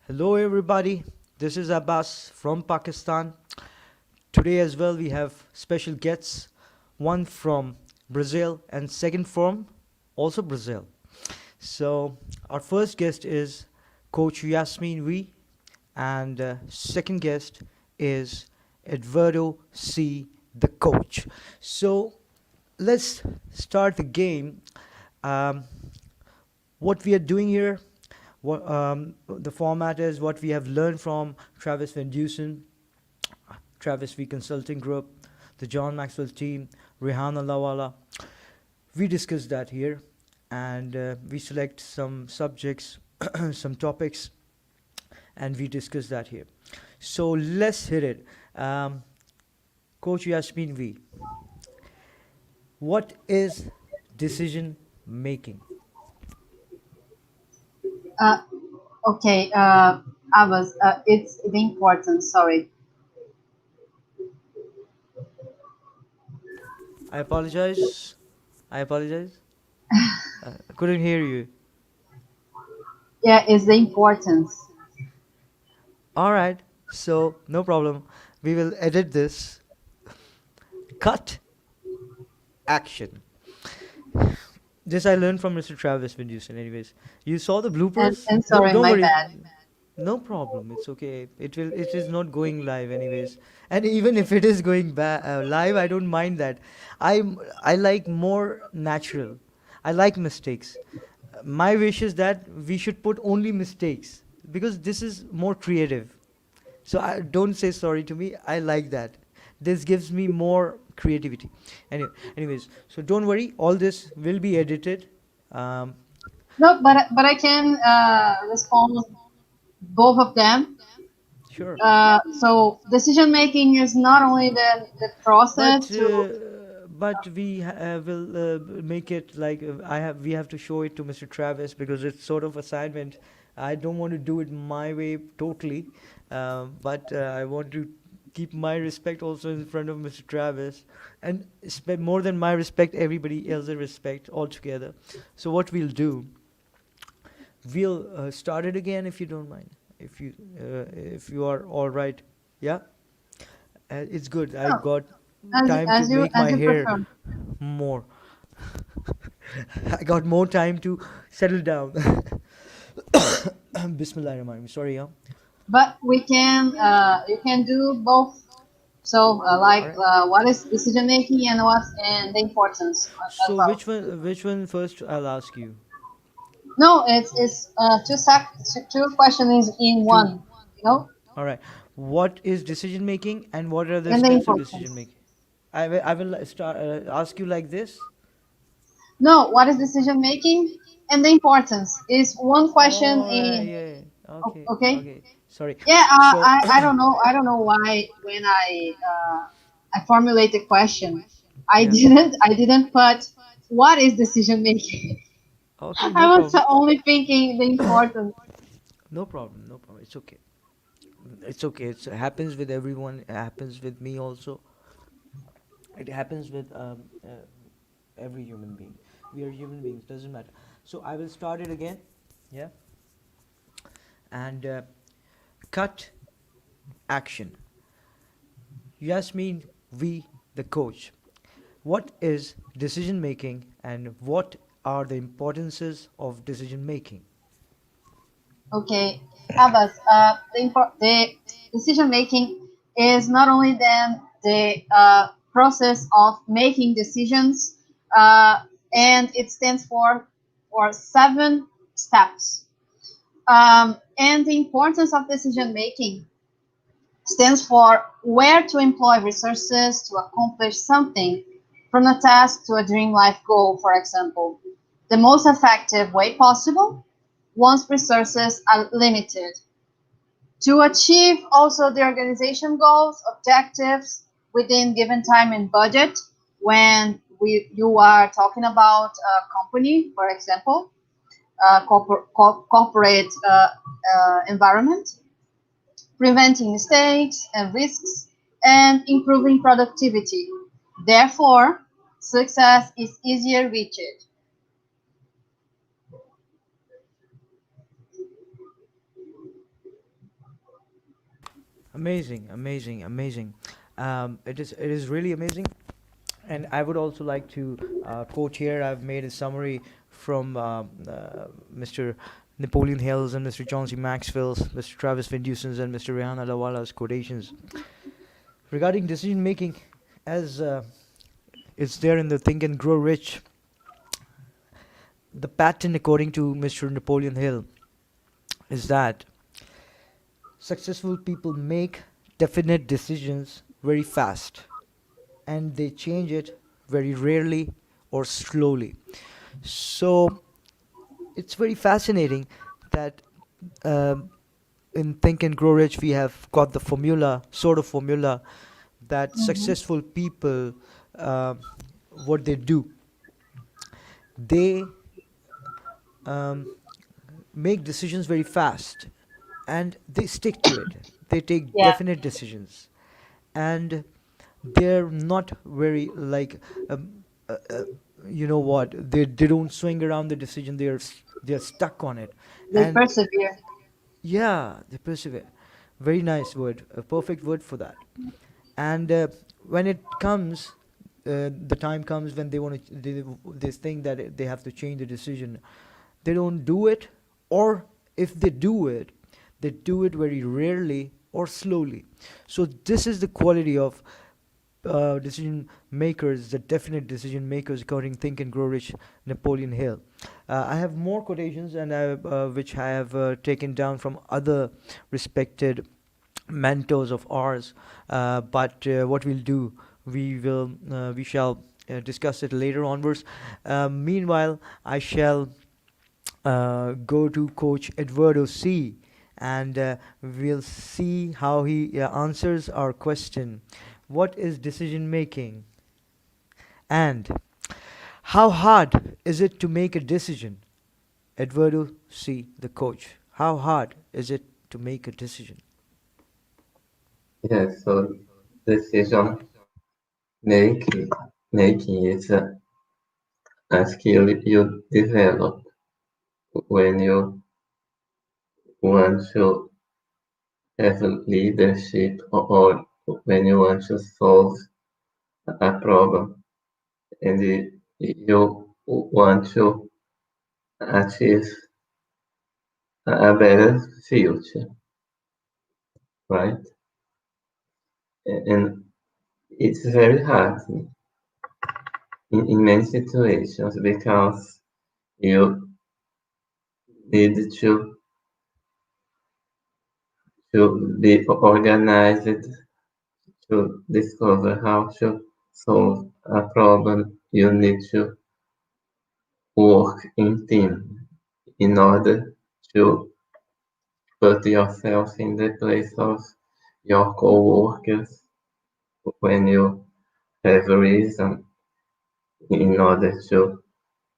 Hello, everybody. This is Abbas from Pakistan. Today, as well, we have special guests, one from Brazil and second from also Brazil. So, our first guest is Coach Yasmin V, and second guest is Eduardo C, the coach. So, let's start the game. Um, what we are doing here, the format is what we have learned from Travis Van Dusen, Travis V Consulting Group, the John Maxwell team, Rehan Lawala. We discuss that here, and we select some subjects, some topics, and we discuss that here. So let's hit it. Coach Yasmin V, what is decision making? Uh, okay, it's the importance, sorry. I apologize. I apologize. I couldn't hear you. Yeah, it's the importance. All right. So, no problem. We will edit this. Cut action. This I learned from Mr. Travis Windusen. Anyways, you saw the bloopers? And Don't sorry, don't my worry. bad. No problem. It's okay. It is not going live anyways. And even if it is going live, I don't mind that. I like more natural. I like mistakes. My wish is that we should put only mistakes because this is more creative. So I don't say sorry to me. I like that. This gives me more creativity. Anyways, so don't worry. All this will be edited. Um, No, but I can respond both of them. sure. So decision making is not only the process But to. we will make it like we have to show it to Mr. Travis because it's sort of assignment. I don't want to do it my way totally, but I want to keep my respect also in front of Mr. Travis, and more than my respect, everybody else's respect altogether. So what we'll do, we'll start it again if you don't mind, if you are all right. Yeah, it's good. I Oh, got time to make as my you hair prefer. more. I got more time to settle down. Bismillah Rahman. Sorry, yeah. But we can you can do both. So All like right. what is decision making and what's and the importance as So well. which one first? I'll ask you. No, it's two questions in Two. one. You know, All right. What is decision making, and what are the and the steps of decision importance. making? I will start ask you like this. No, what is decision making and the importance is one question All right. in. Yeah. Okay. Okay. Okay. Sorry. Yeah, So I don't know why when I formulate the question, yeah. I didn't put what is decision making. Okay. No I was problem. only thinking the importance. No problem. No problem. It's okay. It's okay. It happens with everyone. It happens with me also. It happens with every human being. We are human beings. Doesn't matter. So I will start it again. Yeah. And cut action. Yasmin V, the coach. What is decision making, and what are the importances of decision making? Okay, Abbas, the decision making is not only then the process of making decisions, uh, and it stands for 7 steps. And the importance of decision making stands for where to employ resources to accomplish something, from a task to a dream life goal, for example, the most effective way possible once resources are limited. To achieve also the organization goals, objectives within given time and budget, when you are talking about a company, for example, corporate environment, preventing mistakes and risks, and improving productivity. Therefore, success is easier reached. Amazing, amazing, amazing. It is really amazing. And I would also like to quote here. I've made a summary from Mr. Napoleon Hill's and Mr. John C. Maxwell's, Mr. Travis Van Deusen's, and Mr. Rehan Alawala's quotations regarding decision making, as it's there in the Think and Grow Rich. The pattern, according to Mr. Napoleon Hill, is that successful people make definite decisions very fast, and they change it very rarely or slowly. So it's very fascinating that um, in Think and Grow Rich we have got the formula, sort of formula, that Mhm. successful people, uh, what they do, they um, make decisions very fast and they stick to it. They take Yeah, definite decisions, and they're not very like um, uh, uh, you know what, they don't swing around the decision. They're stuck on it. they And persevere. yeah, they persevere. Very nice word, a perfect word for that. And when it comes, the time comes when they want to, they think that they have to change the decision, they don't do it. Or if they do it, they do it very rarely or slowly. So this is the quality of decision makers, the definite decision makers, according Think and Grow Rich, Napoleon Hill. I have more quotations, and which I have taken down from other respected mentors of ours. But what we'll do, we shall discuss it later onwards. Meanwhile, I shall go to Coach Eduardo C, and we'll see how he answers our question. What is decision making? And how hard is it to make a decision? Eduardo C, the coach. How hard is it to make a decision? Yes, so decision making making is a skill you develop when you want to have leadership, or when you want to solve a problem, and you want to achieve a better future, right? And it's very hard in many situations because you need to be organized to discover how to solve a problem. You need to work in team in order to put yourself in the place of your co-workers when you have a reason, in order to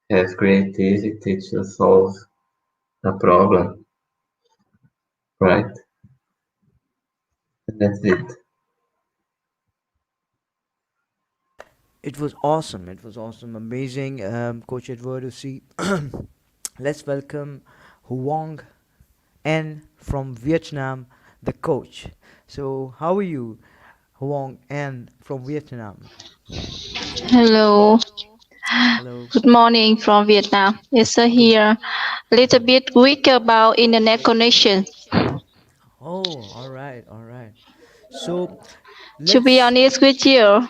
have creativity to solve a problem, right? That's it. It was awesome. It was awesome. Amazing, Coach Eduardo C. Let's welcome Huong N from Vietnam, the coach. So, how are you, Huong N from Vietnam? Hello, Hello. good morning from Vietnam. It's Good. here. A little bit weak about internet connection. Oh, all right, all right. So, To be let's. honest with you,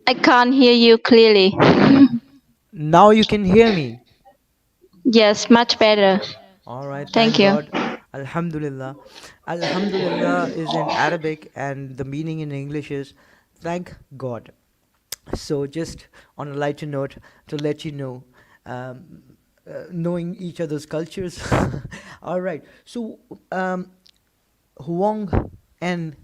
I can't hear you clearly. Now you can hear me. Yes, much better. All right, Thank thank you. God. Alhamdulillah. Alhamdulillah is in Arabic, and the meaning in English is thank God. So, just on a lighter note, to let you know, um, knowing each other's cultures. All right. So, Huong N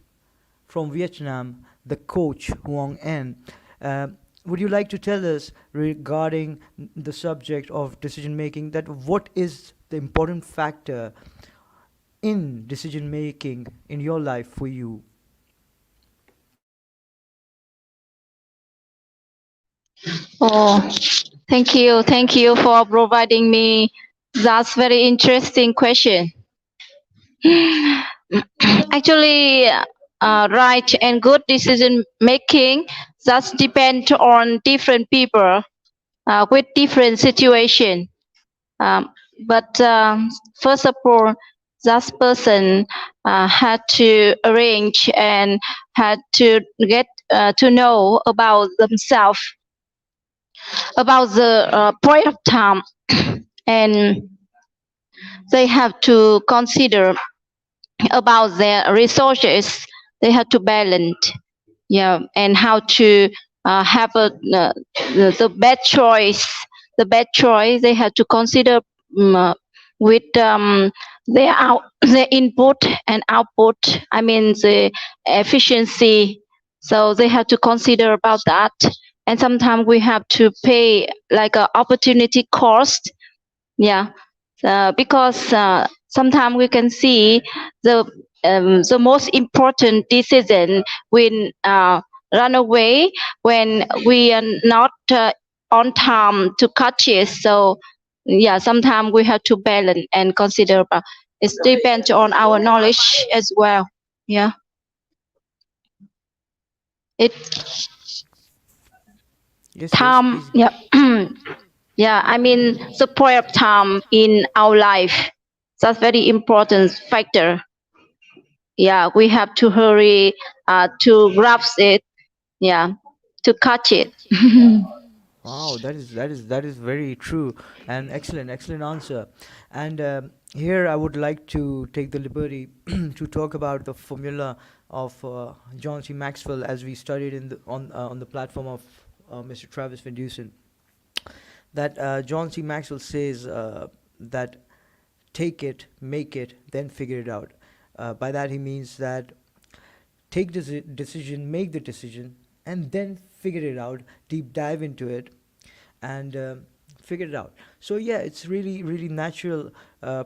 from Vietnam, the coach Huong N. Uh, would you like to tell us regarding the subject of decision making, that what is the important factor in decision making in your life for you? Oh, thank you. Thank you for providing me. That's very interesting question. Actually, right and good decision making just depend on different people with different situation. Um, but first of all, that person had to arrange and had to get to know about themselves, about the point of time, and they have to consider about their resources. They have to balance, yeah, and how to have the best choice. The best choice they have to consider with their input and output. I mean the efficiency. So they have to consider about that. And sometimes we have to pay like a opportunity cost, yeah, because sometimes we can see the most important decision will run away when we are not on time to catch it. So yeah, sometimes we have to balance and consider. But it depends on our knowledge as well. Yeah, it Yes, yes, time. please. Yeah. Yeah, I mean the point of time in our life. That's very important factor. Yeah, we have to hurry to grasp it. Yeah, to catch it. Wow, that is very true and excellent, excellent answer. And here I would like to take the liberty to talk about the formula of John C. Maxwell as we studied in on the platform of Mr. Travis Van Dusen. That John C. Maxwell says that take it, make it, then figure it out. By that he means that take the decision, make the decision, and then figure it out, deep dive into it, and figure it out. So yeah, it's really really natural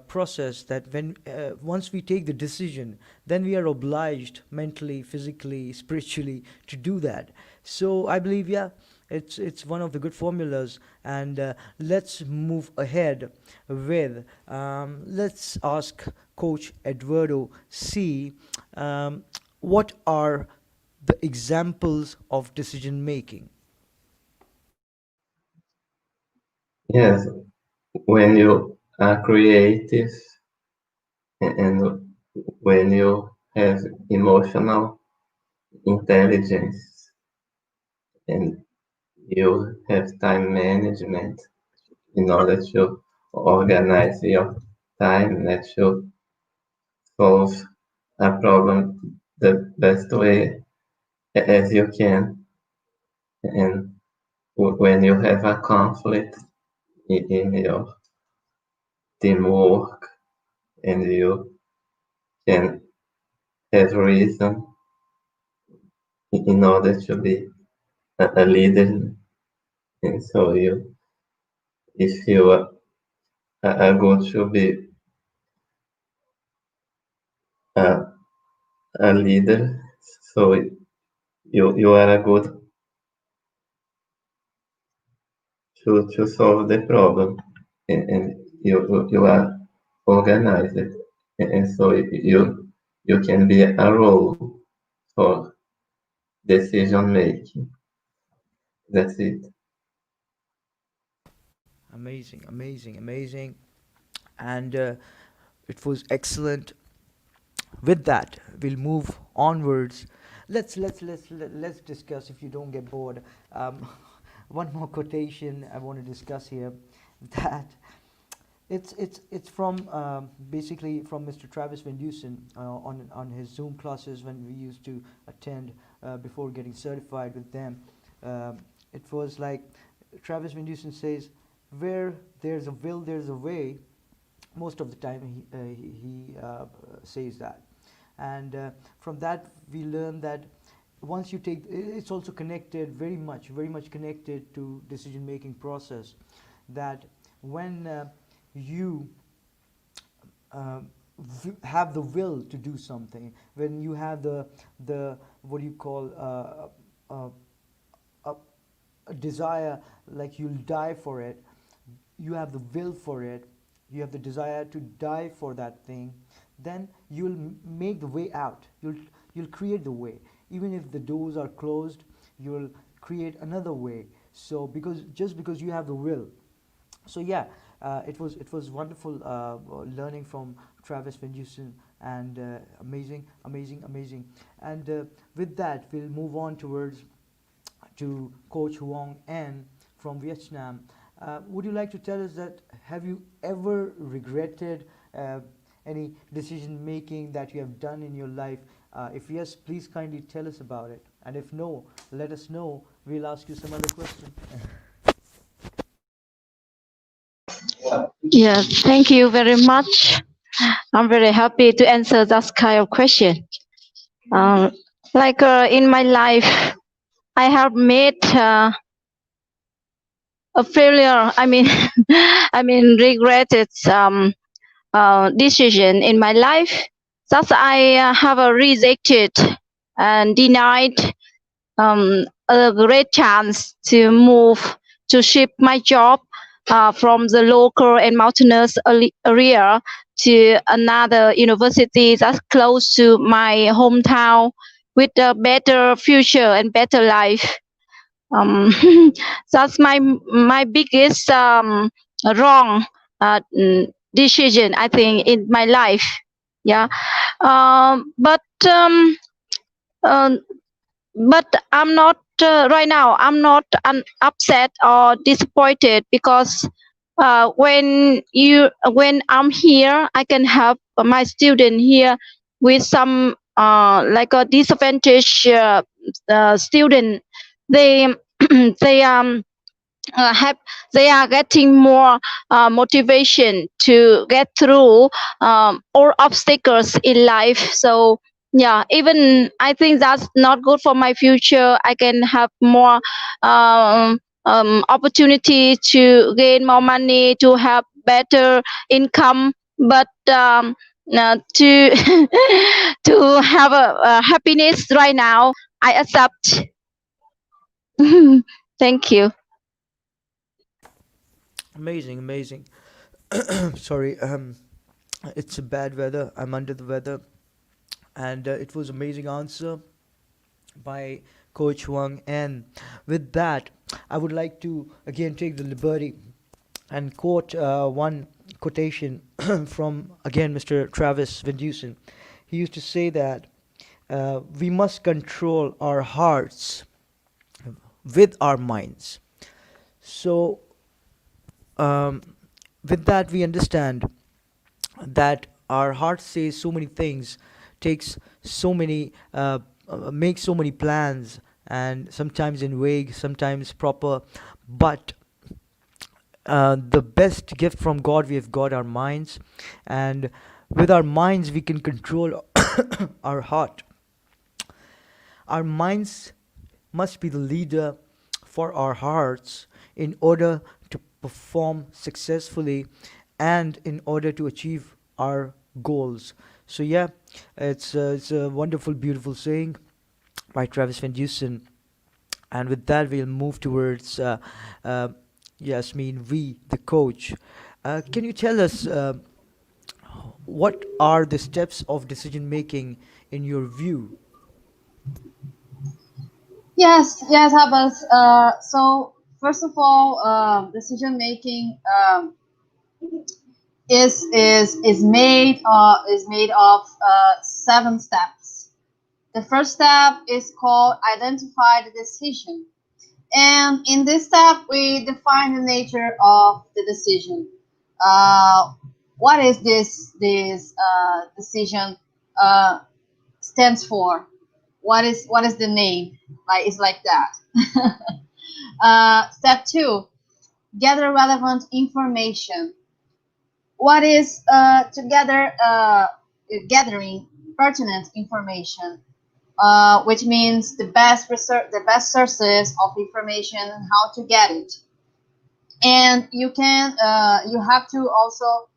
process that when once we take the decision, then we are obliged mentally, physically, spiritually to do that. So I believe, yeah, it's one of the good formulas. And let's move ahead with let's ask Coach Eduardo C. What are the examples of decision making? Yes, when you are creative and when you have emotional intelligence and you have time management in order to organize your time that you solve a problem the best way as you can. And when you have a conflict in your teamwork and you can have reason in order to be a leader. And so if you are good to be a, a leader, so you are a good to solve the problem, and you are organized, and so you can be a role for decision making. That's it. Amazing, amazing, amazing. And it was excellent. With that, we'll move onwards. Let's discuss, if you don't get bored, um, one more quotation I want to discuss here. That it's from basically from Mr. Travis Van Dusen on his Zoom classes when we used to attend before getting certified with them. Um, it was like Travis Van Dusen says, "Where there's a will, there's a way." Most of the time, he says that, and from that we learn that once you take, it's also connected very much connected to decision making process. That when you have the will to do something, when you have the what do you call a, a desire, like you'll die for it, you have the will for it, you have the desire to die for that thing, then you'll make the way out. You'll create the way. Even if the doors are closed, you'll create another way. So because you have the will. So yeah, it was wonderful learning from Travis Van Dusen, and amazing. And with that, we'll move on towards to Coach Huong An from Vietnam. Would you like to tell us that have you ever regretted any decision making that you have done in your life? If yes, please kindly tell us about it. And if no, let us know. We'll ask you some other question. Yes, thank you very much. I'm very happy to answer that kind of question. Um, in my life, I have made a failure. I mean, regretted decision in my life. Thus, I have rejected and denied a great chance to move to shift my job from the local and mountainous area to another university that's close to my hometown with a better future and better life. um, that's my biggest wrong decision, I think, in my life. Yeah. But uh, I'm not right now. I'm not upset or disappointed because when I'm here, I can help my student here with some like a disadvantaged student. They they have they are getting more motivation to get through all obstacles in life. So yeah, even I think that's not good for my future. I can have more opportunity to gain more money, to have better income, but to to have a happiness right now, I accept. Thank you. Amazing. Sorry, it's a bad weather. I'm under the weather, and it was amazing answer by Coach Wang. And with that, I would like to again take the liberty and quote one quotation from again Mr. Travis Van Dusen. He used to say that we must control our hearts with our minds. So um, with that, we understand that our heart says so many things, takes so many, makes so many plans, and sometimes in vague, sometimes proper. But the best gift from God, we have got our minds, and with our minds, we can control our heart. Our minds must be the leader for our hearts in order to perform successfully and in order to achieve our goals. So yeah, it's a wonderful, beautiful saying by Travis Van Dusen. And with that, we'll move towards uh, Yasmin V, the coach. Can you tell us what are the steps of decision making in your view? Yes, Abbas. So first of all, decision making is made of 7 steps. The first step is called identify the decision, and in this step we define the nature of the decision. Uh, what is this decision uh, stands for? What is the name? Like it's like that. Step two: gather relevant information. What is together gathering pertinent information, which means the best research, the best sources of information and how to get it. And you have to also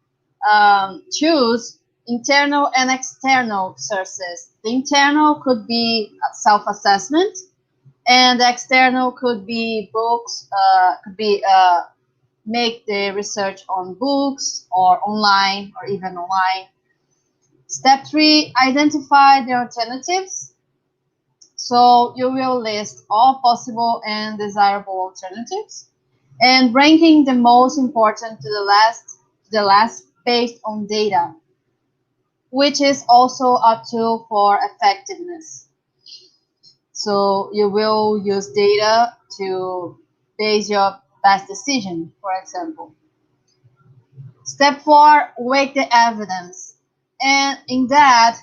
choose internal and external sources. The internal could be self-assessment, and the external could be books, could be make the research on books or online or even online. Step 3, identify the alternatives. So you will list all possible and desirable alternatives and ranking the most important to the last based on data, which is also a tool for effectiveness. So you will use data to base your best decision, for example. Step 4, weigh the evidence. And in that,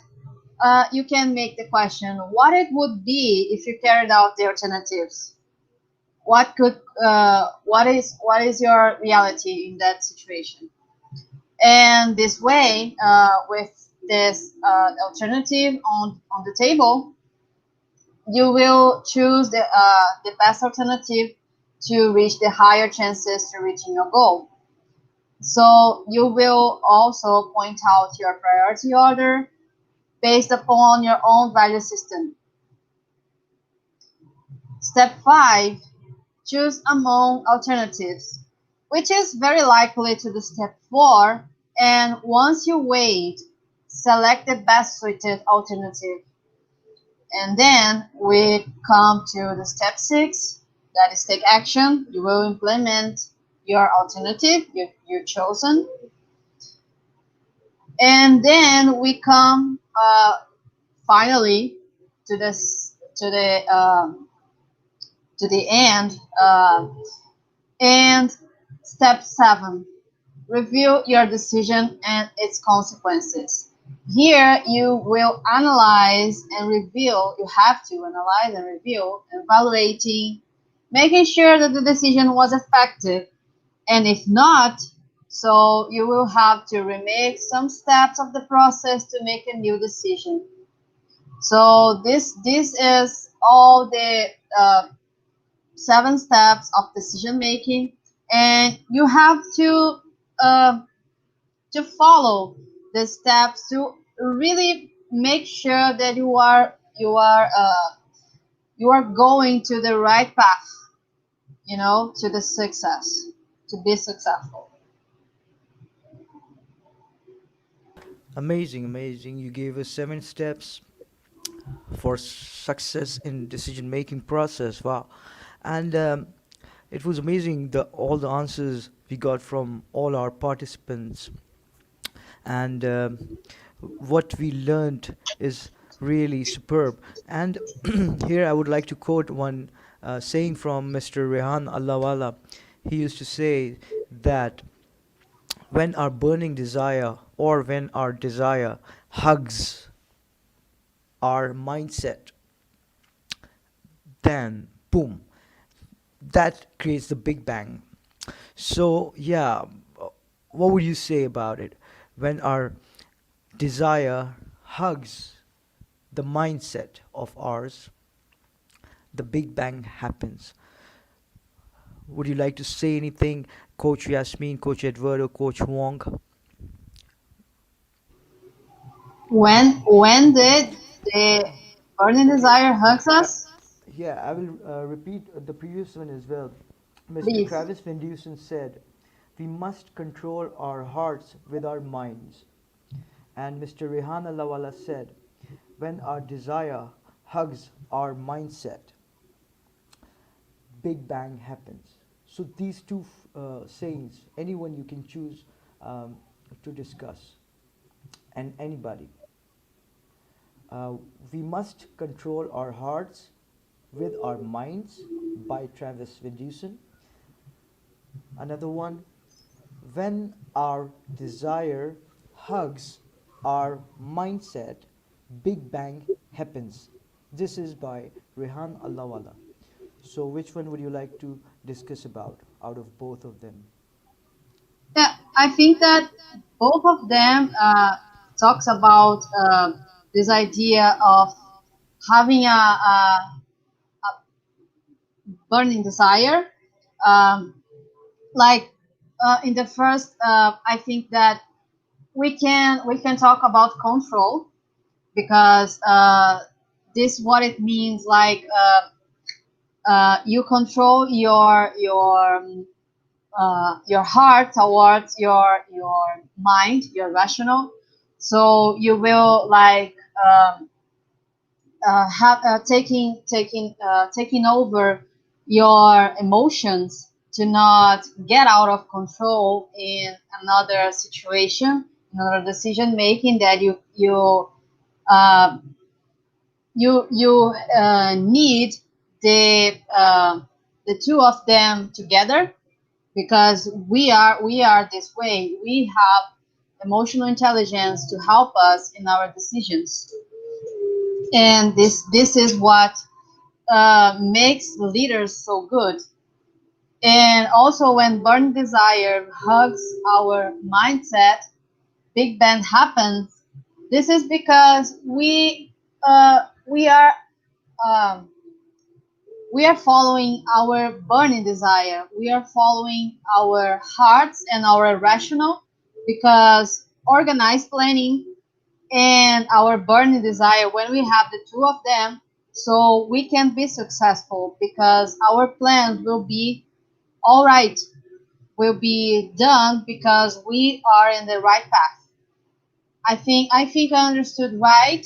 you can make the question what it would be if you carried out the alternatives. What is your reality in that situation? And this way, with this alternative on the table, you will choose the best alternative to reach the higher chances to reaching your goal. So you will also point out your priority order based upon your own value system. Step 5, choose among alternatives, which is very likely to the step 4. And once you weigh, select the best suited alternative. And then we come to the step 6, that is take action. You will implement your alternative you've chosen. And then we come finally to this to the end. And step 7, review your decision and its consequences. Here you will analyze and review, you have to analyze and review, evaluating, making sure that the decision was effective. And if not, so you will have to remake some steps of the process to make a new decision. So this is all the 7 steps of decision making, and you have uh, to follow the steps to really make sure that you are going to the right path, to the success, to be successful. Amazing, amazing. You gave us 7 steps for success in decision making process. Wow. And it was amazing the all the answers we got from all our participants. And what we learned is really superb. And here I would like to quote one saying from Mr. Rehan Allahwala. He used to say that when our burning desire or when our desire hugs our mindset, then boom, that creates the big bang. So yeah, what would you say about it? When our desire hugs the mindset of ours, the big bang happens. Would you like to say anything, Coach Yasmin, Coach Eduardo, Coach Wong? When did the burning desire hugs Uh, us? yeah, I will repeat the previous one as well. Mr. Please. Travis Van Dusen said, "We must control our hearts with our minds." And Mr. Rehan Lawala said, "When our desire hugs our mindset, Big Bang happens." So these two sayings, anyone you can choose to discuss, and anybody. Uh, we must control our hearts with our minds by Travis Van Dusen. Another one, when our desire hugs our mindset, Big Bang happens. This is by Rehan Allahwala. So, which one would you like to discuss about out of both of them? Yeah, I think that both of them talks about this idea of having a burning desire. Um, like in the first, I think that we can talk about control because this what it means. Like you control your heart towards your mind, your rational. So you will like have taking over your emotions to not get out of control in another situation, another decision making that uh, you need the two of them together, because we are this way. We have emotional intelligence to help us in our decisions, and this is what makes leaders so good. And also, when burn desire hugs our mindset, big bang happens. This is because um, we are following our burning desire. We are following our hearts and our rational, because organized planning and our burning desire, when we have the two of them, so we can be successful, because our plans will be all right, will be done, because we are in the right path. I think I understood right.